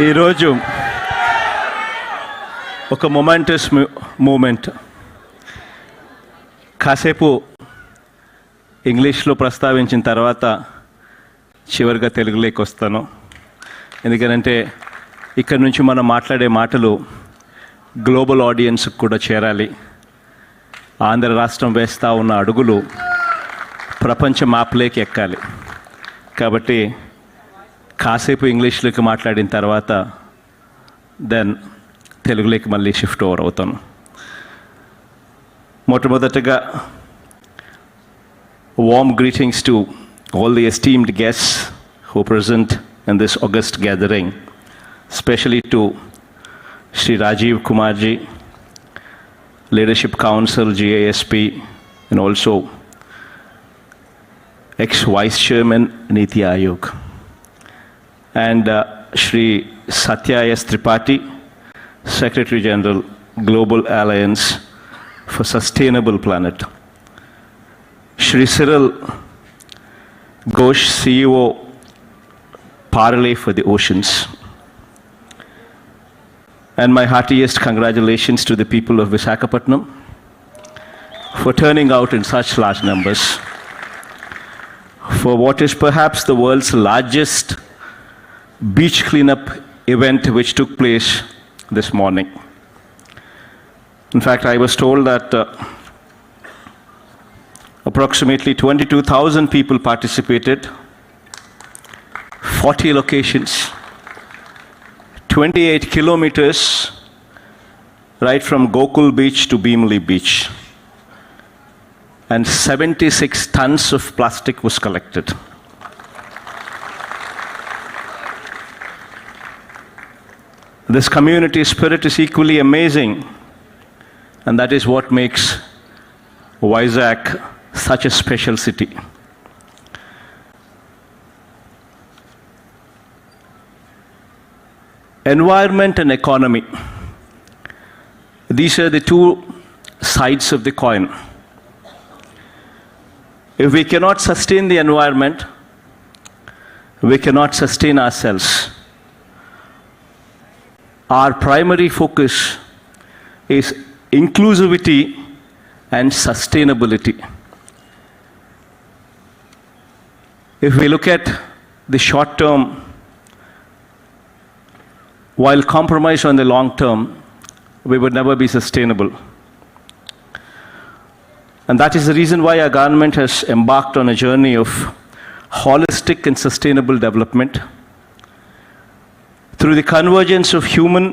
ఈరోజు ఒక momentous moment. కాసేపు ఇంగ్లీష్లో ప్రస్తావించిన తర్వాత చివరిగా తెలుగులోకి వస్తాను. ఎందుకంటే ఇక్కడ నుంచి మనం మాట్లాడే మాటలు గ్లోబల్ ఆడియన్స్కి కూడా చేరాలి. ఆంధ్ర రాష్ట్రం వేస్తూ ఉన్న అడుగులు ప్రపంచ మ్యాప్లోకి ఎక్కాలి. కాబట్టి కాసేపు ఇంగ్లీష్లోకి మాట్లాడిన తర్వాత దెన్ తెలుగులోకి మళ్ళీ షిఫ్ట్ ఓవర్ అవుతాను. మొట్టమొదటగా warm greetings to all the esteemed guests who are present in this august gathering, especially to Shri Rajiv Kumarji, Leadership Council, GASP, and also ex-Vice Chairman, Niti Aayog, and Shri Satya S. Tripathi, Secretary General, Global Alliance for Sustainable Planet, Shri Cyril Ghosh, CEO, Parley for the Oceans, and my heartiest congratulations to the people of Visakhapatnam for turning out in such large numbers for what is perhaps the world's largest beach cleanup event which took place this morning. In fact, I was told that approximately 22,000 people participated, 40 locations, 28 kilometers, right from Gokul Beach to Bhimli Beach, and 76 tons of plastic was collected. This community spirit is equally amazing, and that is what makes Vizag such a special city. Environment and economy. These are the two sides of the coin. If we cannot sustain the environment, we cannot sustain ourselves. Our primary focus is inclusivity and sustainability. If we look at the short term, while compromise on the long term, we would never be sustainable. And that is the reason why our government has embarked on a journey of holistic and sustainable development through the convergence of human,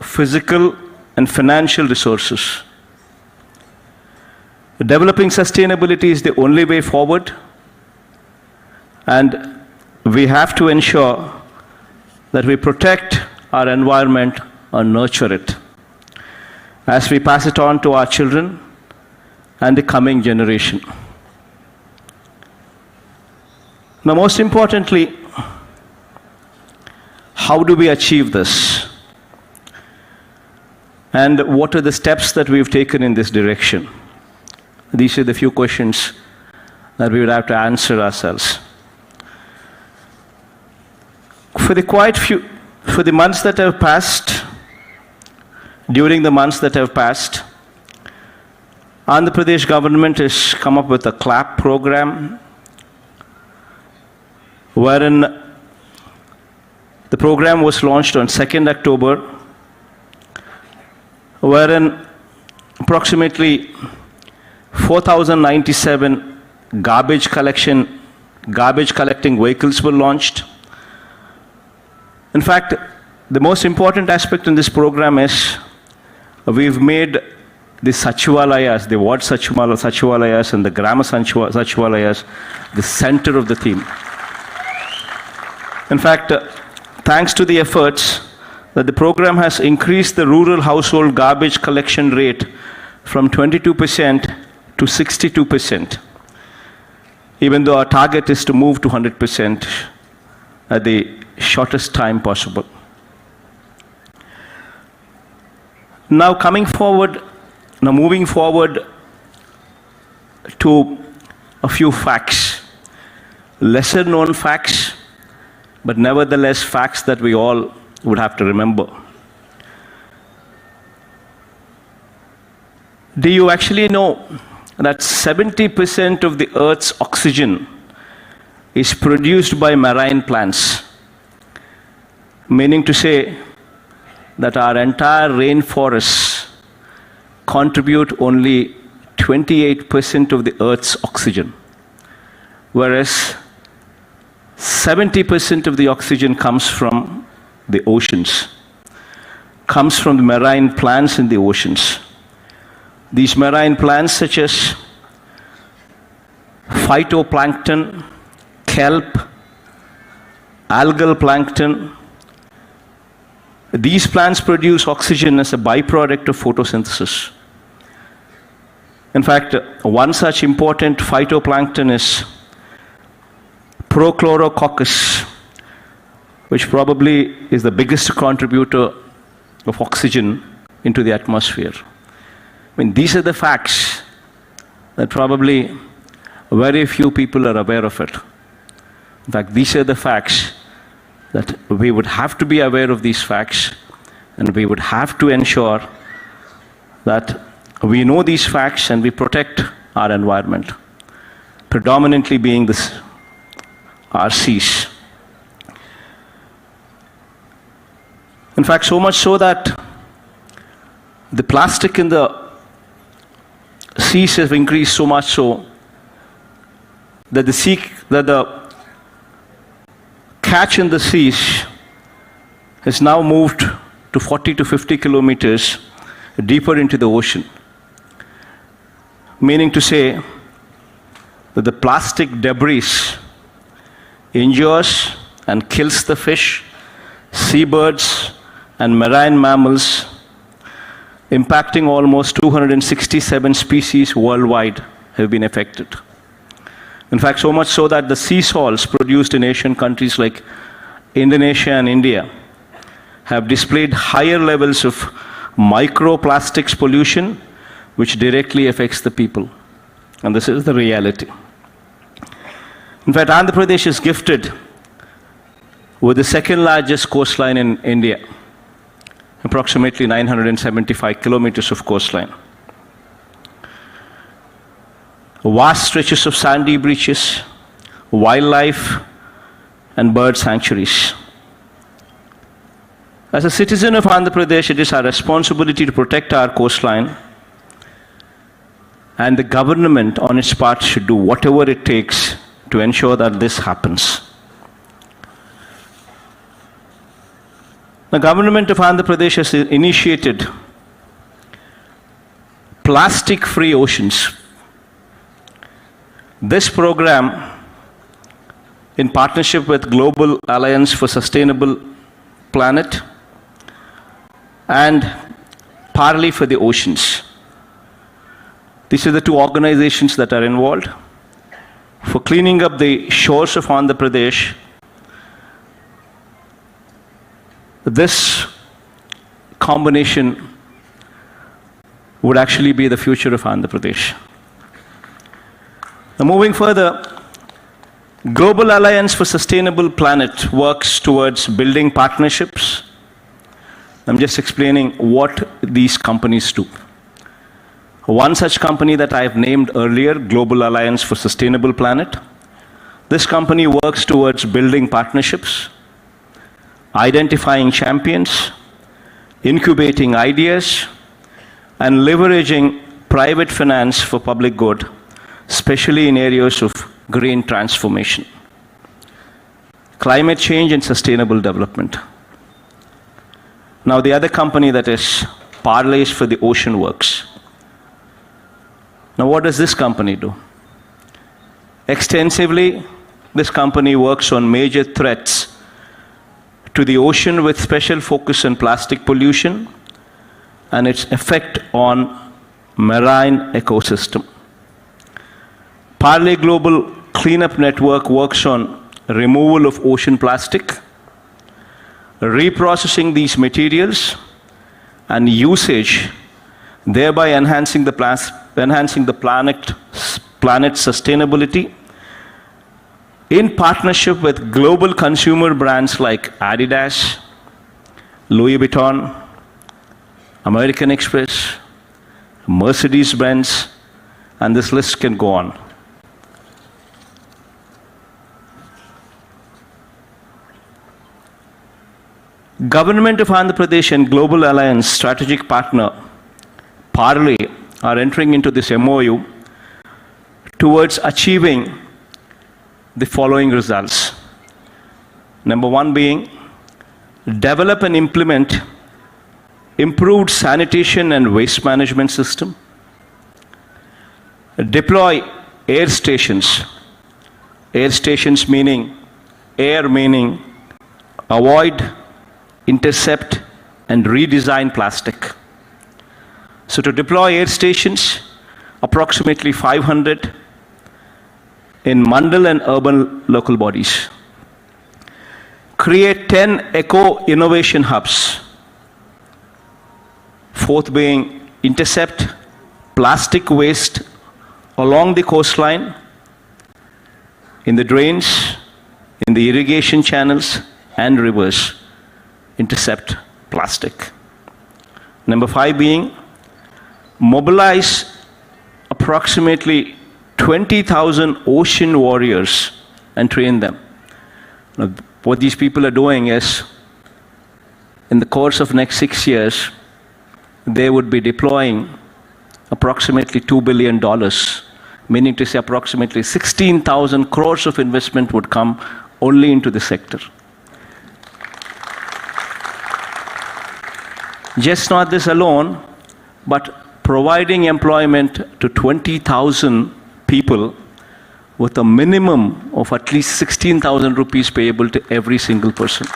physical, and financial resources. Developing sustainability is the only way forward, and we have to ensure that we protect our environment and nurture it as we pass it on to our children and the coming generation. Now, most importantly, how do we achieve this? And what are the steps that we've taken in this direction? These are the few questions that we would have to answer ourselves. For the months that have passed, during the months that have passed, Andhra Pradesh government has come up with a CLAP program, wherein the program was launched on 2nd October, wherein approximately 4,097 garbage collecting vehicles were launched. In fact, the most important aspect in this program is we've made the Sachivalayas, the ward Sachivalayas and the Grama Sachivalayas, the center of the theme. In fact, thanks to the efforts that the program has increased the rural household garbage collection rate from 22% to 62%, even though our target is to move to 100% at the shortest time possible. Now moving forward to a few facts, lesser known facts, but nevertheless facts that we all would have to remember. Do you actually know that 70% of the Earth's oxygen is produced by marine plants? Meaning to say that our entire rainforests contribute only 28% of the Earth's oxygen, whereas 70% of the oxygen comes from the oceans, comes from the marine plants in the oceans. These marine plants such as phytoplankton, kelp, algal plankton, these plants produce oxygen as a byproduct of photosynthesis. In fact, one such important phytoplankton is Prochlorococcus, which probably is the biggest contributor of oxygen into the atmosphere. I mean, these are the facts that probably very few people are aware of it. In fact, these are the facts that we would have to be aware of these facts, and we would have to ensure that we know these facts and we protect our environment, predominantly being our seas. In fact, so much so that the plastic in the seas have increased so much so that the catch in the seas has now moved to 40 to 50 kilometers deeper into the ocean. Meaning to say that the plastic debris injures and kills the fish, seabirds, and marine mammals, impacting almost 267 species worldwide have been affected. In fact, so much so that the sea salts produced in Asian countries like Indonesia and India have displayed higher levels of microplastics pollution, which directly affects the people. And this is the reality. In fact, Andhra Pradesh is gifted with the second largest coastline in India, approximately 975 kilometers of coastline. Vast stretches of sandy beaches, wildlife, and bird sanctuaries. As a citizen of Andhra Pradesh, it is our responsibility to protect our coastline, and the government on its part should do whatever it takes to ensure that this happens. The government of Andhra Pradesh has initiated plastic-free oceans. This program, in partnership with Global Alliance for Sustainable Planet and Parley for the Oceans. These are the two organizations that are involved for cleaning up the shores of Andhra Pradesh. This combination would actually be the future of Andhra Pradesh. Now, moving further, Global Alliance for Sustainable Planet works towards building partnerships. I'm just explaining what these companies do. One such company that I have named earlier, Global Alliance for Sustainable Planet, this company works towards building partnerships, identifying champions, incubating ideas, and leveraging private finance for public good, especially in areas of green transformation, climate change, and sustainable development. Now, the other company that is Parleys for the Ocean works. Now, what does this company do? Extensively, this company works on major threats to the ocean with special focus on plastic pollution and its effect on marine ecosystem. Parley Global Cleanup Network works on removal of ocean plastic, reprocessing these materials, and usage, thereby enhancing the planet's sustainability, in partnership with global consumer brands like Adidas, Louis Vuitton, American Express, Mercedes-Benz, and this list can go on. Government of Andhra Pradesh and Global Alliance strategic partner Parley are entering into this MOU towards achieving the following results. Number one being, develop and implement improved sanitation and waste management system. Deploy air stations. Air stations meaning, air meaning avoid, intercept, and redesign plastic. So to deploy air stations, approximately 500 in mandal and urban local bodies. Create 10 eco-innovation hubs. Fourth being, intercept plastic waste along the coastline, in the drains, in the irrigation channels and rivers. Intercept plastic. Number 5 being, mobilize approximately 20,000 ocean warriors and train them. Now, what these people are doing is, in the course of next 6 years, they would be deploying approximately $2 billion, meaning to say approximately 16,000 crores of investment would come only into the sector. Just not this alone, but providing employment to 20,000 people with a minimum of at least 16,000 rupees payable to every single person.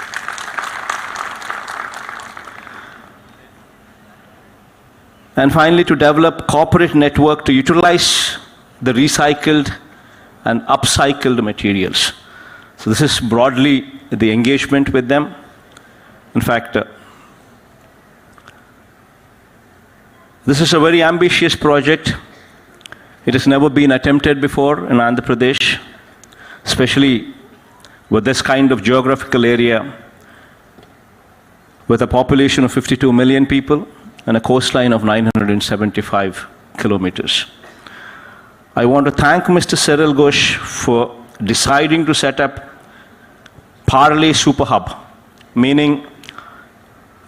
And finally, to develop corporate network to utilize the recycled and upcycled materials. So this is broadly the engagement with them. In fact, this is a very ambitious project. It has never been attempted before in Andhra Pradesh, especially with this kind of geographical area, with a population of 52 million people and a coastline of 975 kilometers. I want to thank Mr. Cyril Ghosh for deciding to set up Parley Super Hub, meaning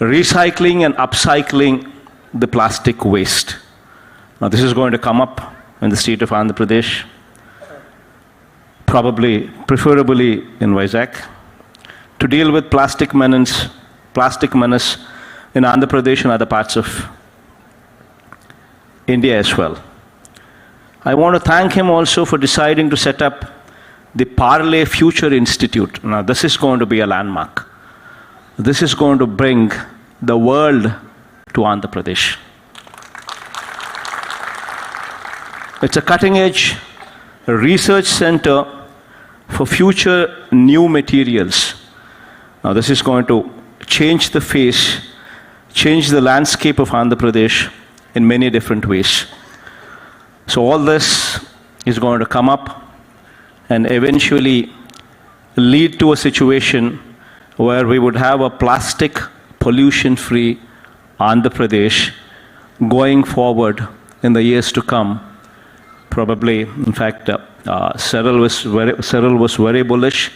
recycling and upcycling the plastic waste. Now this is going to come up in the state of Andhra Pradesh, preferably in Vizag, to deal with plastic menace in Andhra Pradesh and other parts of India as well. I want to thank him also for deciding to set up the Parley Future Institute. Now this is going to be a landmark. This is going to bring the world to Andhra Pradesh. It's a cutting-edge research center for future new materials. Now this is going to change the face, change the landscape of Andhra Pradesh in many different ways. So all this is going to come up and eventually lead to a situation where we would have a plastic pollution-free Andhra Pradesh going forward in the years to come. Probably, in fact, Cyril was very bullish,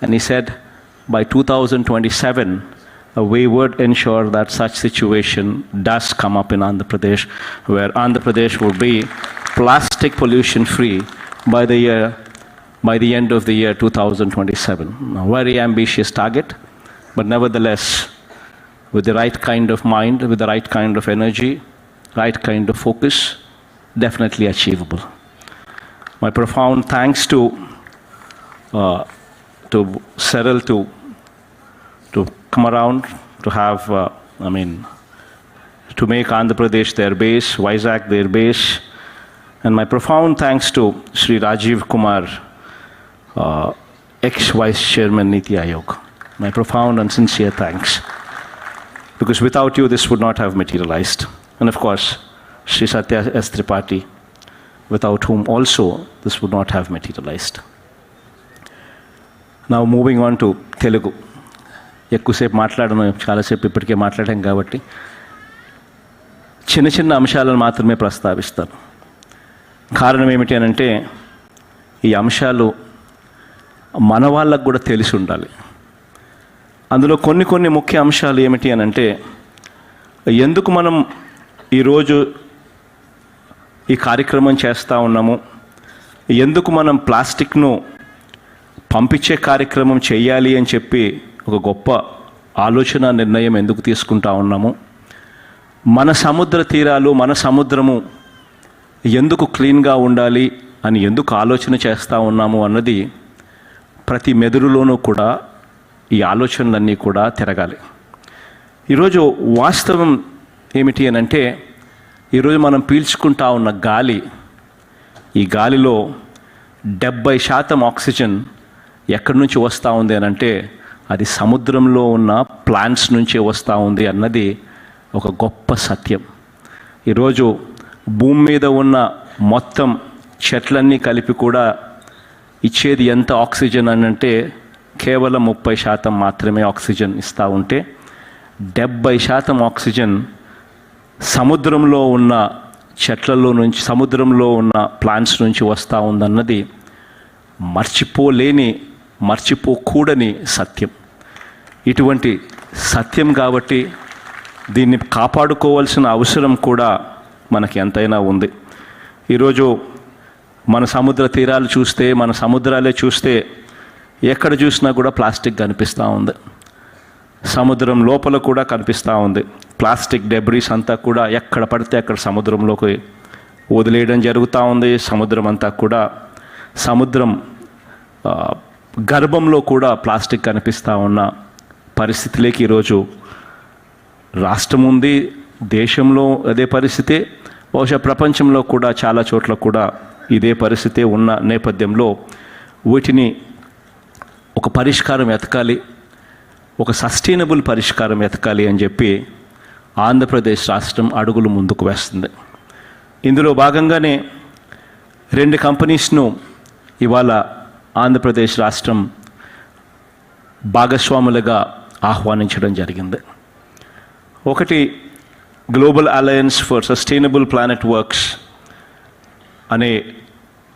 and he said by 2027, we would ensure that such situation does come up in Andhra Pradesh, where Andhra Pradesh will be plastic pollution free by the end of the year 2027. A very ambitious target, but nevertheless, with the right kind of mind, with the right kind of energy, right kind of focus, definitely achievable. My profound thanks to Cyril to come around, to have, to make Andhra Pradesh their base, Vizag their base, and my profound thanks to Sri Rajiv Kumar, ex-Vice Chairman Niti Aayog. My profound and sincere thanks, because without you this would not have materialized. And of course, Sri Satya S. Tripathi, without whom also this would not have materialized. Now moving on to Telugu. ఎక్కువసేపు మాట్లాడను, చాలాసేపు ఇప్పటికే మాట్లాడాం కాబట్టి చిన్న చిన్న అంశాలను మాత్రమే ప్రస్తావిస్తాను. కారణం ఏమిటి అనంటే ఈ అంశాలు మన వాళ్ళకు కూడా తెలిసి ఉండాలి. అందులో కొన్ని ముఖ్య అంశాలు ఏమిటి అనంటే, ఎందుకు మనం ఈరోజు ఈ కార్యక్రమం చేస్తూ ఉన్నాము, ఎందుకు మనం ప్లాస్టిక్ను పంపించే కార్యక్రమం చేయాలి అని చెప్పి ఒక గొప్ప ఆలోచన నిర్ణయం ఎందుకు తీసుకుంటా ఉన్నాము, మన సముద్ర తీరాలు మన సముద్రము ఎందుకు క్లీన్గా ఉండాలి అని ఎందుకు ఆలోచన చేస్తూ ఉన్నాము అన్నది ప్రతి మెదురులోనూ కూడా ఈ ఆలోచనలన్నీ కూడా తిరగాలి. ఈరోజు వాస్తవం ఏమిటి అని అంటే, ఈరోజు మనం పీల్చుకుంటా ఉన్న గాలి, ఈ గాలిలో 70% ఆక్సిజన్ ఎక్కడి నుంచి వస్తూ ఉంది అని అంటే అది సముద్రంలో ఉన్న ప్లాంట్స్ నుంచే వస్తూ ఉంది అన్నది ఒక గొప్ప సత్యం. ఈరోజు భూమి మీద ఉన్న మొత్తం చెట్లన్నీ కలిపి కూడా ఇచ్చేది ఎంత ఆక్సిజన్ అని అంటే కేవలం 30% మాత్రమే ఆక్సిజన్ ఇస్తూ ఉంటే 70% ఆక్సిజన్ సముద్రంలో ఉన్న చెట్లలో నుంచి, సముద్రంలో ఉన్న ప్లాంట్స్ నుంచి వస్తూ ఉందన్నది మర్చిపోకూడని సత్యం. ఇటువంటి సత్యం కాబట్టి దీన్ని కాపాడుకోవాల్సిన అవసరం కూడా మనకి ఎంతైనా ఉంది. ఈరోజు మన సముద్ర తీరాలు చూస్తే, మన సముద్రాలే చూస్తే ఎక్కడ చూసినా కూడా ప్లాస్టిక్ కనిపిస్తూ ఉంది. సముద్రం లోపల కూడా కనిపిస్తూ ఉంది. ప్లాస్టిక్ డెబ్రీస్ అంతా కూడా ఎక్కడ పడితే అక్కడ సముద్రంలోకి వదిలేయడం జరుగుతూ ఉంది. సముద్రం అంతా కూడా, సముద్రం గర్భంలో కూడా ప్లాస్టిక్ కనిపిస్తూ ఉన్న పరిస్థితిలోకి ఈరోజు రాష్ట్రం ఉంది. దేశంలో అదే పరిస్థితి, బహుశా ప్రపంచంలో కూడా చాలా చోట్ల కూడా ఇదే పరిస్థితి ఉన్న నేపథ్యంలో వీటిని ఒక పరిష్కారం వెతకాలి, ఒక సస్టైనబుల్ పరిష్కారం వెతకాలి అని చెప్పి ఆంధ్రప్రదేశ్ రాష్ట్రం అడుగులు ముందుకు వేస్తుంది. ఇందులో భాగంగానే 2 కంపెనీస్ను ఇవాళ ఆంధ్రప్రదేశ్ రాష్ట్రం భాగస్వాములుగా ఆహ్వానించడం జరిగింది. ఒకటి global alliance for sustainable planet works అనే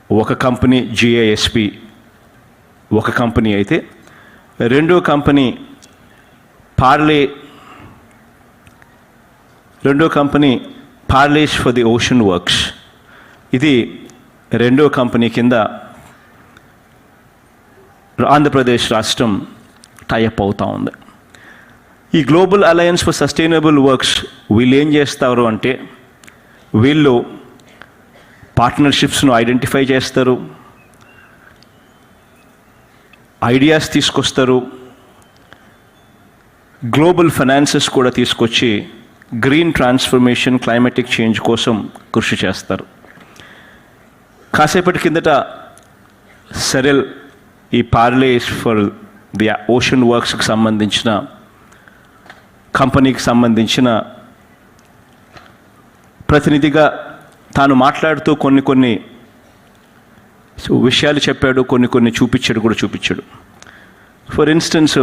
ఒక కంపెనీ, GISP ఒక కంపెనీ అయితే, రెండో company Parleys for the ocean works, ఇది రెండో కంపెనీ కింద ఆంధ్రప్రదేశ్ రాష్ట్రం టైఅప్ అవుతూ ఉంది. ఈ global alliance for sustainable works వీళ్ళు ఏం చేస్తారు అంటే, వీళ్ళు పార్ట్నర్షిప్స్ను ఐడెంటిఫై చేస్తారు, ఐడియాస్ తీసుకొస్తారు, గ్లోబల్ ఫైనాన్సెస్ కూడా తీసుకొచ్చి గ్రీన్ ట్రాన్స్ఫర్మేషన్, క్లైమాటిక్ చేంజ్ కోసం కృషి చేస్తారు. కాసేపటి కిందట సెరెల్, ఈ పార్లేస్ ఫర్ ది ఓషన్ వర్క్స్కి సంబంధించిన కంపెనీకి సంబంధించిన ప్రతినిధిగా తాను మాట్లాడుతూ కొన్ని విషయాలు చెప్పాడు, కొన్ని చూపించాడు. ఫర్ ఇన్స్టెన్స్,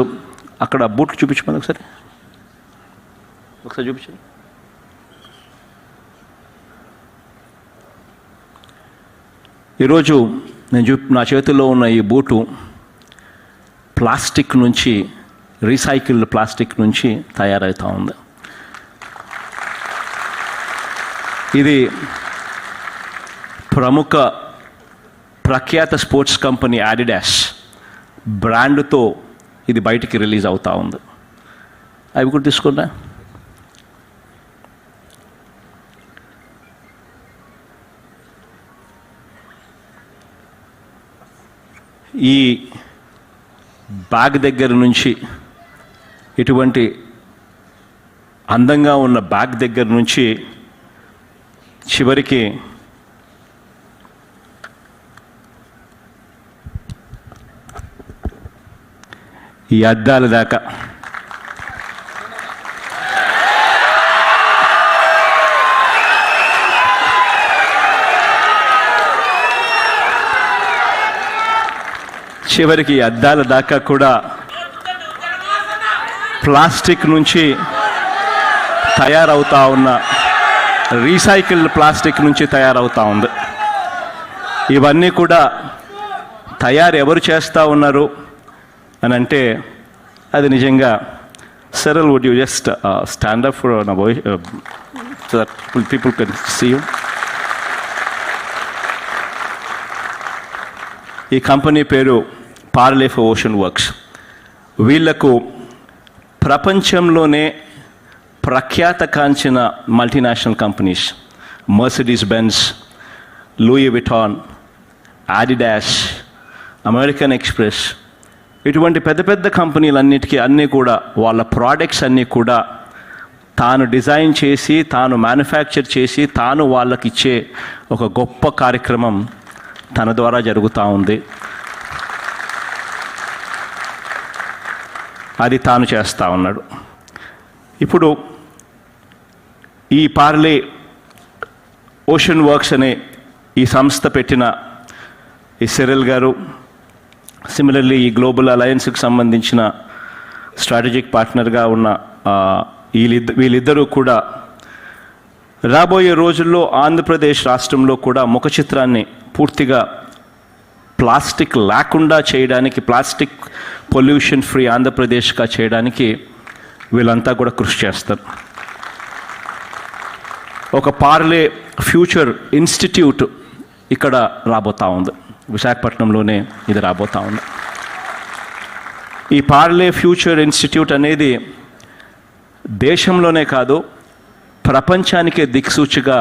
అక్కడ బూట్లు చూపించమని ఒకసారి చూపించండి. ఈరోజు నా చేతుల్లో ఉన్న ఈ బూటు ప్లాస్టిక్ నుంచి, రీసైకిల్డ్ ప్లాస్టిక్ నుంచి తయారవుతూ ఉంది. ఇది ప్రఖ్యాత స్పోర్ట్స్ కంపెనీ అడిడాస్ బ్రాండ్తో ఇది బయటికి రిలీజ్ అవుతూ ఉంది. అవి కూడా తీసుకున్నా. ఈ బ్యాగ్ దగ్గర నుంచి, ఇటువంటి అందంగా ఉన్న బ్యాగ్ దగ్గర నుంచి చివరికి ఈ అద్దాల దాకా కూడా ప్లాస్టిక్ నుంచి తయారవుతా ఉన్న రీసైకిల్డ్ ప్లాస్టిక్ నుంచి తయారవుతూ ఉంది. ఇవన్నీ కూడా తయారు ఎవరు చేస్తూ ఉన్నారు అని అంటే అది నిజంగా Cyril, would you just stand up for a voice so that people can see you? ఈ కంపెనీ పేరు పార్లే ఫర్ ఓషన్ వర్క్స్. వీళ్లకు ప్రపంచంలోనే ప్రఖ్యాతకాంచిన multinational companies Mercedes Benz, Louis Vuitton, Adidas, American Express ఇటువంటి పెద్ద పెద్ద కంపెనీలన్నిటికీ అన్నీ కూడా వాళ్ళ ప్రోడక్ట్స్ అన్నీ కూడా తాను డిజైన్ చేసి తాను మ్యానుఫ్యాక్చర్ చేసి తాను వాళ్ళకి ఇచ్చే ఒక గొప్ప కార్యక్రమం తన ద్వారా జరుగుతూ ఉంది. అది తాను చేస్తూ ఉన్నాడు. ఇప్పుడు ఈ పార్లే ఓషన్ వర్క్స్ అనే ఈ సంస్థ పెట్టిన ఈ సిరిల్ గారు, సిమిలర్లీ ఈ గ్లోబల్ అలయన్స్కి సంబంధించిన స్ట్రాటజిక్ పార్ట్నర్గా ఉన్న వీళ్ళిద్దరూ కూడా రాబోయే రోజుల్లో ఆంధ్రప్రదేశ్ రాష్ట్రంలో కూడా ముఖ చిత్రాన్ని పూర్తిగా ప్లాస్టిక్ లేకుండా చేయడానికి, ప్లాస్టిక్ పొల్యూషన్ ఫ్రీ ఆంధ్రప్రదేశ్గా చేయడానికి వీళ్ళంతా కూడా కృషి చేస్తారు. ఒక పార్లే ఫ్యూచర్ ఇన్స్టిట్యూట్ ఇక్కడ రాబోతూ ఉంది, విశాఖపట్నంలోనే ఇది రాబోతూ ఉంది. ఈ పార్లే ఫ్యూచర్ ఇన్స్టిట్యూట్ అనేది దేశంలోనే కాదు ప్రపంచానికే దిక్సూచిగా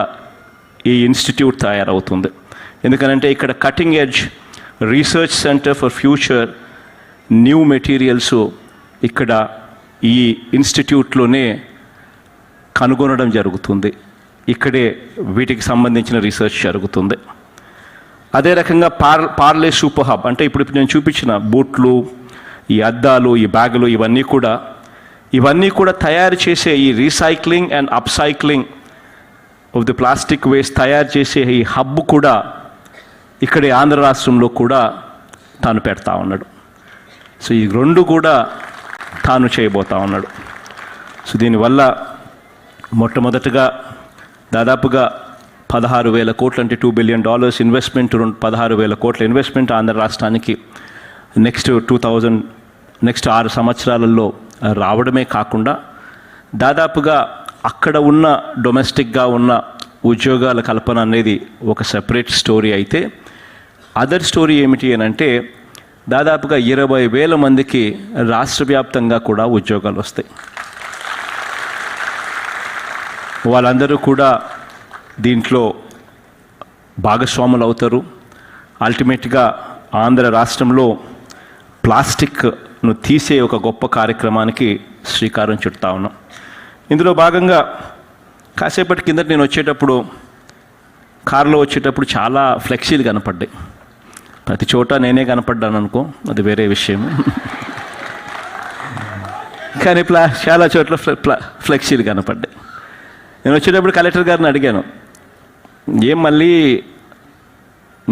ఈ ఇన్స్టిట్యూట్ తయారవుతుంది. ఎందుకనంటే ఇక్కడ cutting edge research centre for future new materials ఇక్కడ ఈ ఇన్స్టిట్యూట్లోనే కనుగొనడం జరుగుతుంది. ఇక్కడే వీటికి సంబంధించిన రీసెర్చ్ జరుగుతుంది. అదే రకంగా పార్లే సూపర్ హబ్ అంటే ఇప్పుడు నేను చూపించిన బూట్లు, ఈ అద్దాలు, ఈ బ్యాగులు ఇవన్నీ కూడా తయారు చేసే ఈ recycling and upcycling of the plastic waste తయారు చేసే ఈ హబ్ కూడా ఇక్కడే ఆంధ్ర రాష్ట్రంలో కూడా తాను పెడతా ఉన్నాడు. సో ఈ రెండు కూడా తాను చేయబోతా ఉన్నాడు. సో దీనివల్ల మొట్టమొదటగా దాదాపుగా 16,000 కోట్లు అంటే $2 బిలియన్ ఇన్వెస్ట్మెంట్, 16,000 కోట్ల ఇన్వెస్ట్మెంట్ ఆంధ్ర రాష్ట్రానికి నెక్స్ట్ 6 సంవత్సరాలలో రావడమే కాకుండా దాదాపుగా అక్కడ ఉన్న డొమెస్టిక్గా ఉన్న ఉద్యోగాల కల్పన అనేది ఒక సెపరేట్ స్టోరీ అయితే, అదర్ స్టోరీ ఏమిటి అని అంటే దాదాపుగా 20,000 మందికి రాష్ట్ర వ్యాప్తంగా కూడా ఉద్యోగాలు వస్తాయి. వాళ్ళందరూ కూడా దీంట్లో భాగస్వాములు అవుతారు. అల్టిమేట్గా ఆంధ్ర రాష్ట్రంలో ప్లాస్టిక్ను తీసే ఒక గొప్ప కార్యక్రమానికి శ్రీకారం చుడతా ఉన్నాం. ఇందులో భాగంగా కాసేపటి కిందట నేను వచ్చేటప్పుడు కారులో వచ్చేటప్పుడు చాలా ఫ్లెక్సీలు కనపడ్డాయి. ప్రతి చోట నేనే కనపడ్డాను అనుకో, అది వేరే విషయం. కానీ చాలా చోట్ల ఫ్లెక్సీలు కనపడ్డాయి. నేను వచ్చేటప్పుడు కలెక్టర్ గారిని అడిగాను, ఏం మళ్ళీ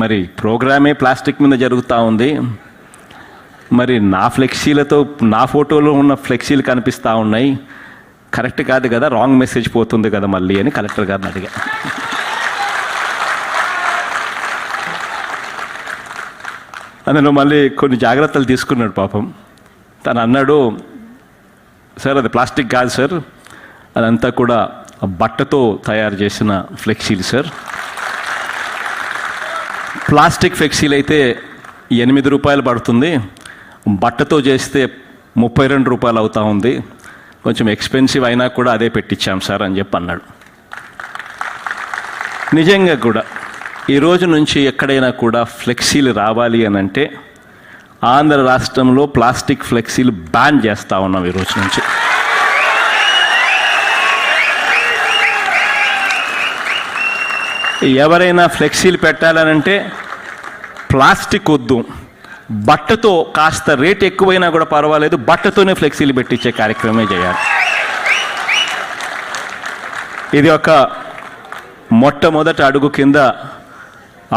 మరి ప్రోగ్రామే ప్లాస్టిక్ మీద జరుగుతూ ఉంది, మరి నా ఫ్లెక్సీలతో నా ఫోటోలో ఉన్న ఫ్లెక్సీలు కనిపిస్తూ ఉన్నాయి, కరెక్ట్ కాదు కదా, రాంగ్ మెసేజ్ పోతుంది కదా మళ్ళీ అని కలెక్టర్ గారిని అడిగా. అందులో మళ్ళీ కొన్ని జాగ్రత్తలు తీసుకున్నాడు పాపం. తను అన్నాడు, సార్ అది ప్లాస్టిక్ కాదు సార్, అదంతా కూడా బట్టతో తయారు చేసిన ఫ్లెక్సీలు సార్. ప్లాస్టిక్ ఫ్లెక్సీలు అయితే $8 పడుతుంది, బట్టతో చేస్తే $32 అవుతా ఉంది, కొంచెం ఎక్స్పెన్సివ్ అయినా కూడా అదే పెట్టించాం సార్ అని చెప్పి అన్నాడు. నిజంగా కూడా ఈ రోజు నుంచి ఎక్కడైనా కూడా ఫ్లెక్సీలు రావాలి అని అంటే ఆంధ్ర రాష్ట్రంలో ప్లాస్టిక్ ఫ్లెక్సీలు బ్యాన్ చేస్తూ ఉన్నాం ఈ రోజు నుంచి. ఎవరైనా ఫ్లెక్సీలు పెట్టాలనంటే ప్లాస్టిక్ వద్దు, బట్టతో కాస్త రేట్ ఎక్కువైనా కూడా పర్వాలేదు, బట్టతోనే ఫ్లెక్సీలు పెట్టించే కార్యక్రమమే చేయాలి. ఇది ఒక మొట్టమొదటి అడుగు కింద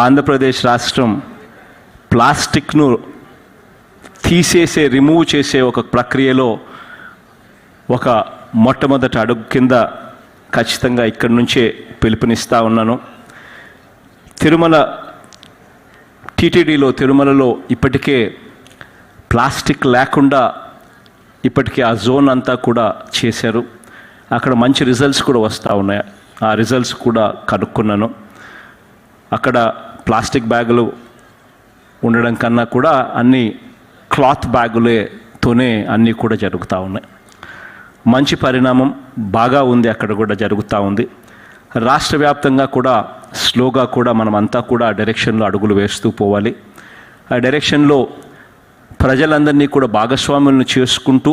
ఆంధ్రప్రదేశ్ రాష్ట్రం ప్లాస్టిక్ను రిమూవ్ చేసే ఒక ప్రక్రియలో ఒక మొట్టమొదటి అడుగు కింద ఖచ్చితంగా ఇక్కడి నుంచే పిలుపునిస్తూ ఉన్నాను. తిరుమల టీటీడీలో తిరుమలలో ఇప్పటికే ప్లాస్టిక్ లేకుండా ఇప్పటికే ఆ జోన్ అంతా కూడా చేశారు. అక్కడ మంచి రిజల్ట్స్ కూడా వస్తూ ఉన్నాయి. ఆ రిజల్ట్స్ కూడా కనుక్కున్నాను. అక్కడ ప్లాస్టిక్ బ్యాగులు ఉండడం కన్నా కూడా అన్ని క్లాత్ బ్యాగులతోనే అన్నీ కూడా జరుగుతూ ఉన్నాయి. మంచి పరిణామం బాగా ఉంది, అక్కడ కూడా జరుగుతూ ఉంది. రాష్ట్ర వ్యాప్తంగా కూడా స్లోగా కూడా మనమంతా కూడా ఆ డైరెక్షన్లో అడుగులు వేస్తూ పోవాలి. ఆ డైరెక్షన్లో ప్రజలందరినీ కూడా భాగస్వాములను చేసుకుంటూ,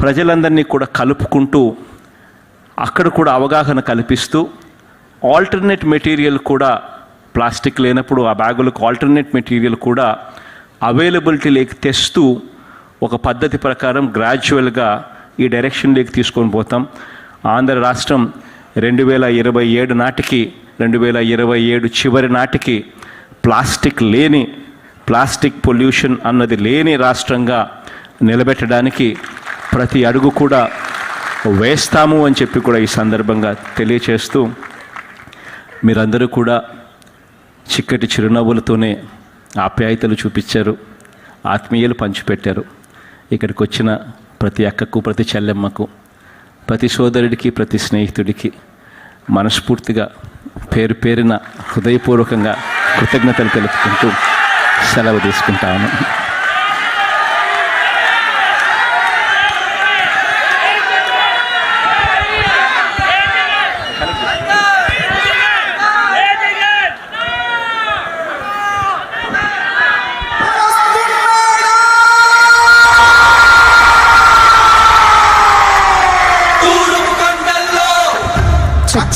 ప్రజలందరినీ కూడా కలుపుకుంటూ, అక్కడ కూడా అవగాహన కల్పిస్తూ, ఆల్టర్నేట్ మెటీరియల్ కూడా ప్లాస్టిక్ లేనప్పుడు ఆ బ్యాగులకు ఆల్టర్నేట్ మెటీరియల్ కూడా అవైలబిలిటీలోకి తెస్తూ ఒక పద్ధతి ప్రకారం గ్రాడ్యువల్గా ఈ డైరెక్షన్లోకి తీసుకొని పోతాం. ఆంధ్ర రాష్ట్రం 2027 నాటికి 2027 చివరి నాటికి ప్లాస్టిక్ పొల్యూషన్ అన్నది లేని రాష్ట్రంగా నిలబెట్టడానికి ప్రతి అడుగు కూడా వేస్తాము అని చెప్పి కూడా ఈ సందర్భంగా తెలియచేస్తూ, మీరందరూ కూడా చిక్కటి చిరునవ్వులతోనే ఆప్యాయతలు చూపించారు, ఆత్మీయలు పంచిపెట్టారు. ఇక్కడికి వచ్చిన ప్రతి అక్కకు, ప్రతి చెల్లెమ్మకు, ప్రతి సోదరుడికి, ప్రతి స్నేహితుడికి మనస్ఫూర్తిగా పేరు పేరున హృదయపూర్వకంగా కృతజ్ఞతలు తెలుపుకుంటూ సెలవు తీసుకుంటాను.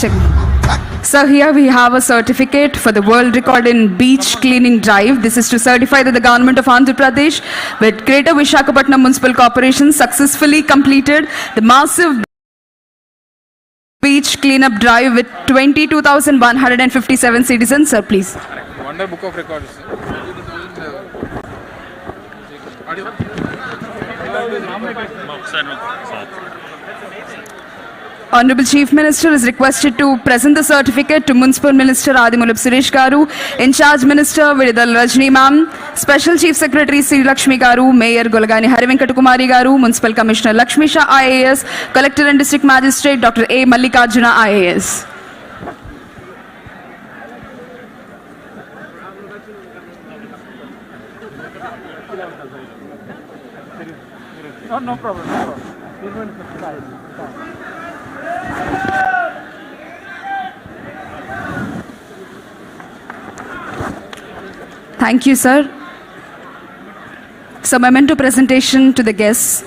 Check. So here we have a certificate for the world record in beach cleaning drive. This is to certify that the government of Andhra Pradesh with Greater Visakhapatnam Municipal Corporation successfully completed the massive beach cleanup drive with 22,157 citizens. Sir, please. Wonder Book of Records. Honorable Chief Minister is requested to present the certificate to Municipal Minister Adimulap Suresh Garu, In charge Minister Vidal Rajni Ma'am, Special Chief Secretary Sri Lakshmi Garu, Mayor Golagani Harivenkata Kumari Garu, Municipal Commissioner Lakshmi Shah IAS, Collector and District Magistrate Dr. A. Mallikarjuna IAS. No problem. Thank you, sir. So, memento presentation to the guests.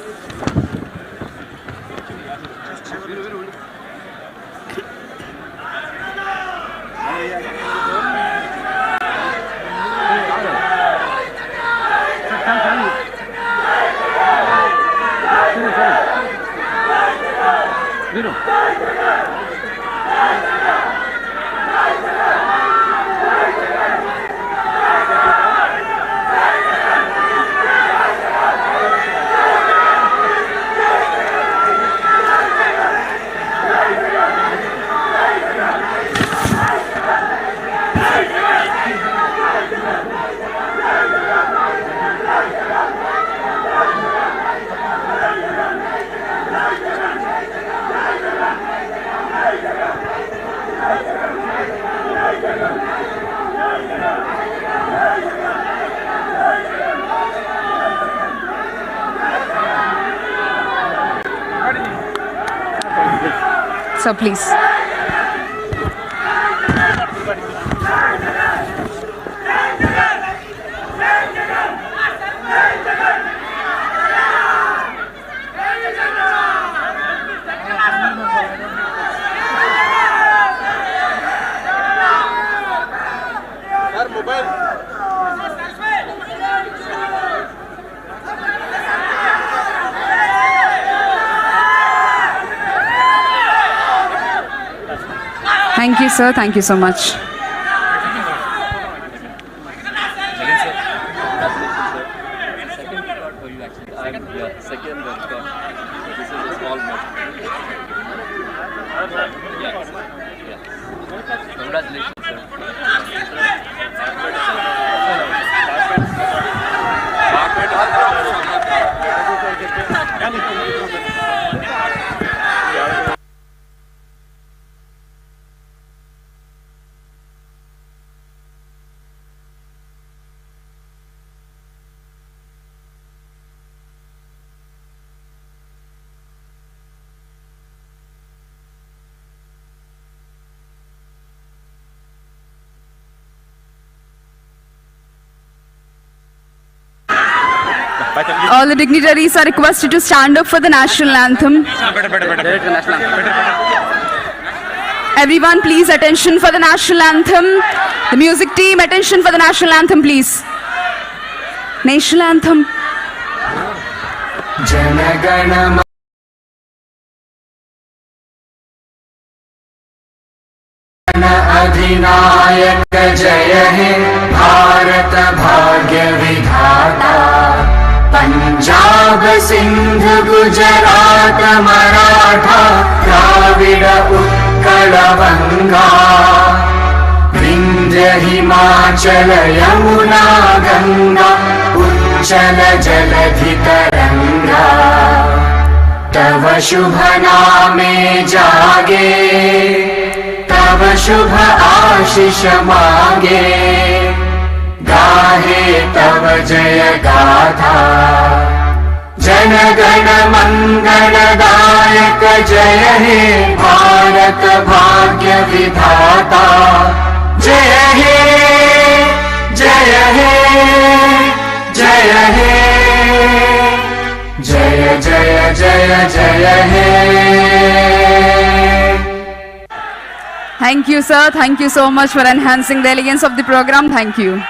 So, please. Thank you, sir. Thank you so much. Second, All the dignitaries are requested to stand up for the national anthem. Everyone, please, attention for the national anthem. The music team, attention for the national anthem, please. National anthem. Jana Gana Mana अधिनायक जय हे भारत भाग्य विधाता पंजाब सिंध गुजरात मराठा द्राविड उत्कल बंगा विंध्य हिमाचल यमुना गंगा उच्चल जलधि तरंगा तव शुभ नामे जागे तव शुभ आशीष मांगे गाहे तव जय गाथा जन गण मंगल दायक जय हे भारत भाग्य विधाता जय हे जय हे जय हे जय जय जय जय हे Thank you, sir. Thank you so much for enhancing the elegance of the program. Thank you.